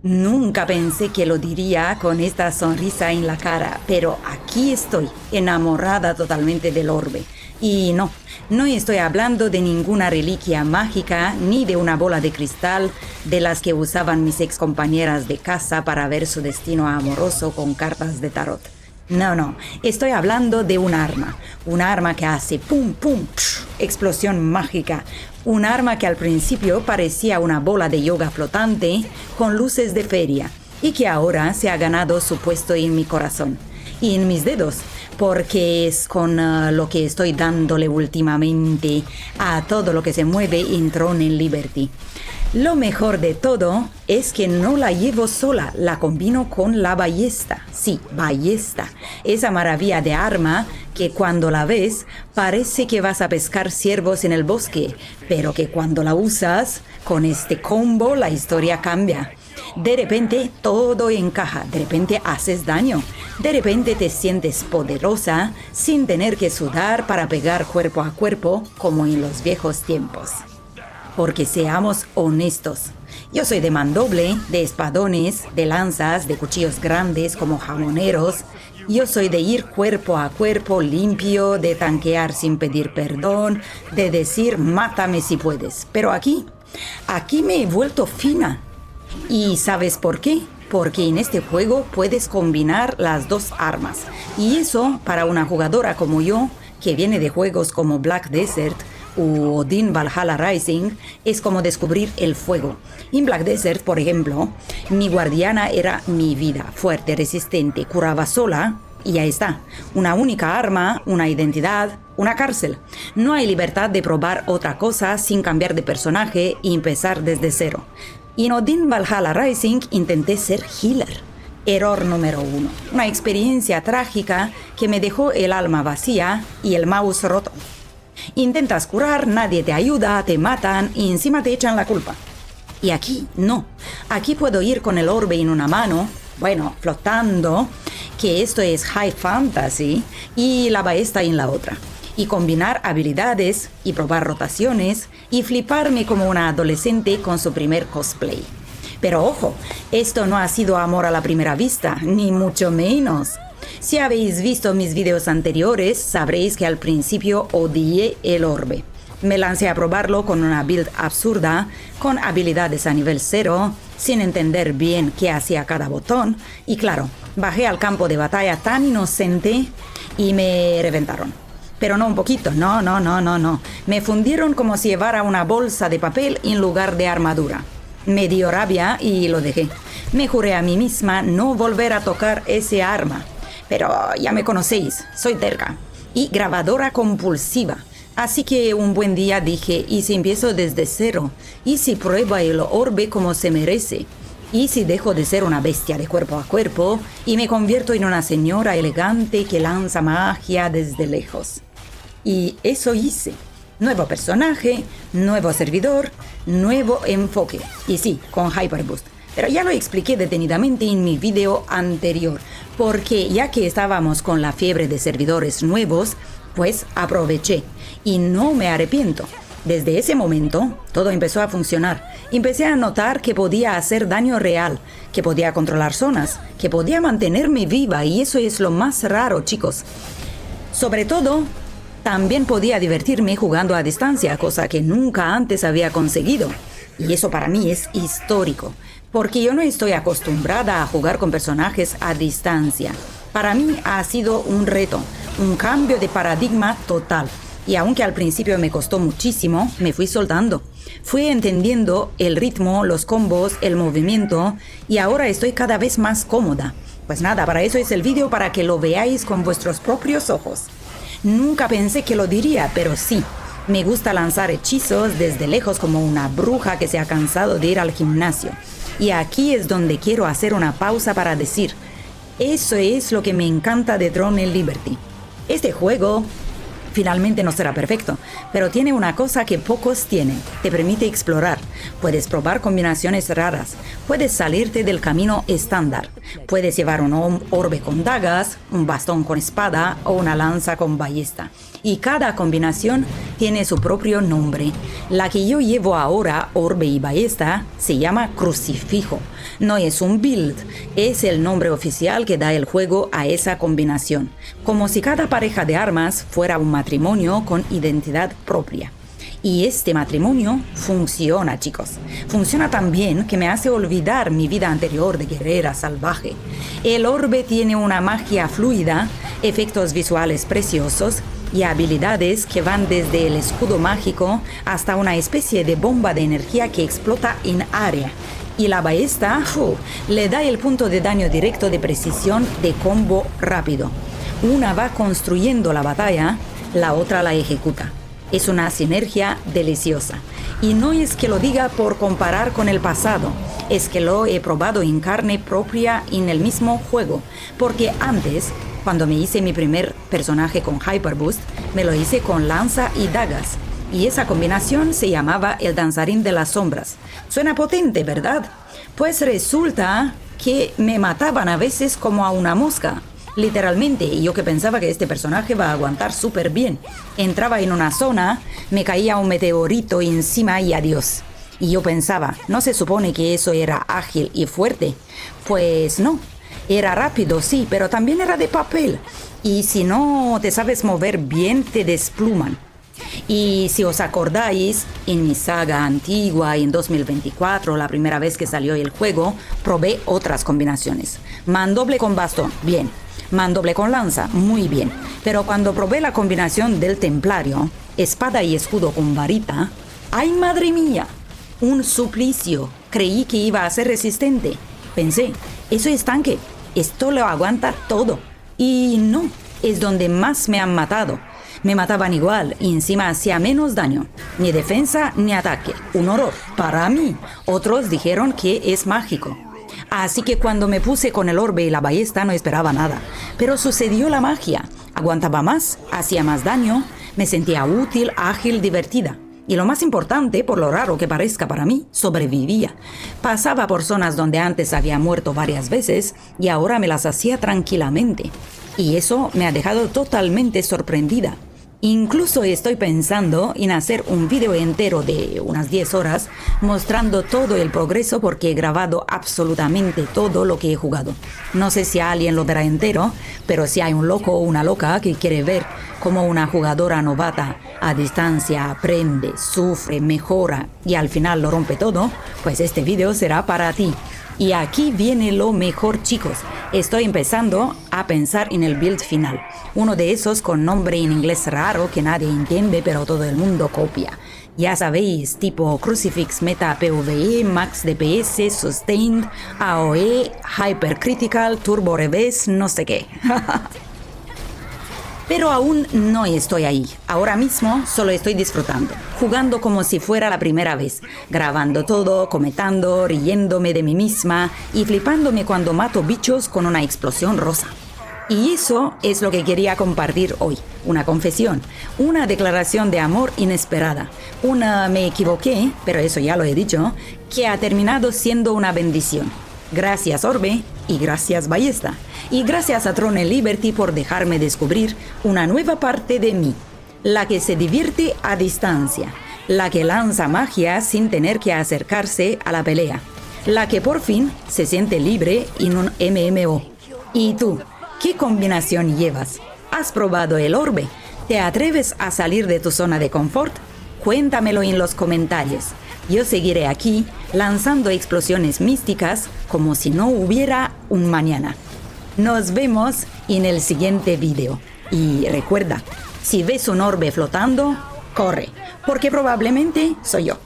Nunca pensé que lo diría con esta sonrisa en la cara, pero aquí estoy, enamorada totalmente del orbe. Y no estoy hablando de ninguna reliquia mágica ni de una bola de cristal de las que usaban mis ex compañeras de casa para ver su destino amoroso con cartas de tarot. No, estoy hablando de un arma que hace pum pum, psh, explosión mágica, un arma que al principio parecía una bola de yoga flotante con luces de feria y que ahora se ha ganado su puesto en mi corazón y en mis dedos, porque es con lo que estoy dándole últimamente a todo lo que se mueve en Throne and Liberty. Lo mejor de todo es que no la llevo sola, la combino con la ballesta. Sí, ballesta. Esa maravilla de arma que cuando la ves parece que vas a pescar ciervos en el bosque, pero que cuando la usas, con este combo la historia cambia. De repente todo encaja, de repente haces daño, de repente te sientes poderosa sin tener que sudar para pegar cuerpo a cuerpo como en los viejos tiempos. Porque seamos honestos, yo soy de mandoble, de espadones, de lanzas, de cuchillos grandes como jamoneros. Yo soy de ir cuerpo a cuerpo limpio, de tanquear sin pedir perdón, de decir mátame si puedes. Pero aquí me he vuelto fina. ¿Y sabes por qué? Porque en este juego puedes combinar las dos armas. Y eso, para una jugadora como yo, que viene de juegos como Black Desert o Odin Valhalla Rising, es como descubrir el fuego. En Black Desert, por ejemplo, mi guardiana era mi vida, fuerte, resistente, curaba sola y ya está. Una única arma, una identidad, una cárcel. No hay libertad de probar otra cosa sin cambiar de personaje y empezar desde cero. Y en Odin Valhalla Rising intenté ser healer. Error número 1. Una experiencia trágica que me dejó el alma vacía y el mouse roto. Intentas curar, nadie te ayuda, te matan y encima te echan la culpa. Y aquí no. Aquí puedo ir con el orbe en una mano, flotando, que esto es high fantasy, y la ballesta en la otra. Y combinar habilidades y probar rotaciones y fliparme como una adolescente con su primer cosplay. Pero ojo, esto no ha sido amor a la primera vista, ni mucho menos. Si habéis visto mis videos anteriores, sabréis que al principio odié el orbe. Me lancé a probarlo con una build absurda, con habilidades a nivel 0, sin entender bien qué hacía cada botón. Y claro, bajé al campo de batalla tan inocente y me reventaron. Pero no un poquito, no. Me fundieron como si llevara una bolsa de papel en lugar de armadura. Me dio rabia y lo dejé. Me juré a mí misma no volver a tocar ese arma. Pero ya me conocéis, soy terca y grabadora compulsiva. Así que un buen día dije, ¿y si empiezo desde cero? ¿Y si pruebo el orbe como se merece? ¿Y si dejo de ser una bestia de cuerpo a cuerpo y me convierto en una señora elegante que lanza magia desde lejos? Y eso hice. Nuevo personaje, nuevo servidor, nuevo enfoque. Y sí, con Hyperboost. Pero ya lo expliqué detenidamente en mi video anterior, porque ya que estábamos con la fiebre de servidores nuevos, pues aproveché y no me arrepiento. Desde ese momento, todo empezó a funcionar. Empecé a notar que podía hacer daño real, que podía controlar zonas, que podía mantenerme viva y eso es lo más raro, chicos. Sobre todo, también podía divertirme jugando a distancia, cosa que nunca antes había conseguido. Y eso para mí es histórico, porque yo no estoy acostumbrada a jugar con personajes a distancia. Para mí ha sido un reto, un cambio de paradigma total. Y aunque al principio me costó muchísimo, me fui soltando. Fui entendiendo el ritmo, los combos, el movimiento y ahora estoy cada vez más cómoda. Pues nada, para eso es el vídeo, para que lo veáis con vuestros propios ojos. Nunca pensé que lo diría, pero sí. Me gusta lanzar hechizos desde lejos como una bruja que se ha cansado de ir al gimnasio. Y aquí es donde quiero hacer una pausa para decir, eso es lo que me encanta de Throne and Liberty. Este juego finalmente no será perfecto, pero tiene una cosa que pocos tienen. Te permite explorar. Puedes probar combinaciones raras. Puedes salirte del camino estándar. Puedes llevar un orbe con dagas, un bastón con espada o una lanza con ballesta. Y cada combinación tiene su propio nombre. La que yo llevo ahora, orbe y ballesta, se llama crucifijo. No es un build, es el nombre oficial que da el juego a esa combinación. Como si cada pareja de armas fuera un matrimonio con identidad propia. Y este matrimonio funciona, chicos. Funciona tan bien que me hace olvidar mi vida anterior de guerrera salvaje. El orbe tiene una magia fluida, efectos visuales preciosos y habilidades que van desde el escudo mágico hasta una especie de bomba de energía que explota en área. Y la ballesta le da el punto de daño directo de precisión de combo rápido. Una va construyendo la batalla, la otra la ejecuta. Es una sinergia deliciosa. Y no es que lo diga por comparar con el pasado, es que lo he probado en carne propia en el mismo juego. Porque antes, cuando me hice mi primer personaje con Hyperboost, me lo hice con lanza y dagas. Y esa combinación se llamaba el danzarín de las sombras. Suena potente, ¿verdad? Pues resulta que me mataban a veces como a una mosca. Literalmente, y yo que pensaba que este personaje va a aguantar súper bien. Entraba en una zona, me caía un meteorito encima y adiós. Y yo pensaba, ¿no se supone que eso era ágil y fuerte? Pues no, era rápido, sí, pero también era de papel. Y si no te sabes mover bien, te despluman. Y si os acordáis, en mi saga antigua, en 2024, la primera vez que salió el juego, probé otras combinaciones. Mandoble con bastón, bien. Mandoble con lanza, muy bien. Pero cuando probé la combinación del templario, espada y escudo con varita, ¡ay madre mía! Un suplicio. Creí que iba a ser resistente. Pensé, eso es tanque, esto lo aguanta todo. Y no, es donde más me han matado. Me mataban igual y encima hacía menos daño. Ni defensa ni ataque. Un horror. Para mí. Otros dijeron que es mágico. Así que cuando me puse con el orbe y la ballesta no esperaba nada. Pero sucedió la magia. Aguantaba más, hacía más daño, me sentía útil, ágil, divertida. Y lo más importante, por lo raro que parezca para mí, sobrevivía. Pasaba por zonas donde antes había muerto varias veces y ahora me las hacía tranquilamente. Y eso me ha dejado totalmente sorprendida. Incluso estoy pensando en hacer un video entero de unas 10 horas mostrando todo el progreso porque he grabado absolutamente todo lo que he jugado. No sé si alguien lo verá entero, pero si hay un loco o una loca que quiere ver cómo una jugadora novata a distancia aprende, sufre, mejora y al final lo rompe todo, pues este video será para ti. Y aquí viene lo mejor, chicos. Estoy empezando a pensar en el build final. Uno de esos con nombre en inglés raro que nadie entiende, pero todo el mundo copia. Ya sabéis, tipo Crucifix Meta PvE, Max DPS, Sustained, AOE, Hypercritical, Turbo Revés, no sé qué. Pero aún no estoy ahí. Ahora mismo solo estoy disfrutando, jugando como si fuera la primera vez, grabando todo, comentando, riéndome de mí misma y flipándome cuando mato bichos con una explosión rosa. Y eso es lo que quería compartir hoy, una confesión, una declaración de amor inesperada, una me equivoqué, pero eso ya lo he dicho, que ha terminado siendo una bendición. Gracias Orbe y gracias Ballesta. Y gracias a Throne Liberty por dejarme descubrir una nueva parte de mí. La que se divierte a distancia. La que lanza magia sin tener que acercarse a la pelea. La que por fin se siente libre en un MMO. ¿Y tú? ¿Qué combinación llevas? ¿Has probado el orbe? ¿Te atreves a salir de tu zona de confort? Cuéntamelo en los comentarios. Yo seguiré aquí lanzando explosiones místicas como si no hubiera un mañana. Nos vemos en el siguiente video. Y recuerda, si ves un orbe flotando, corre, porque probablemente soy yo.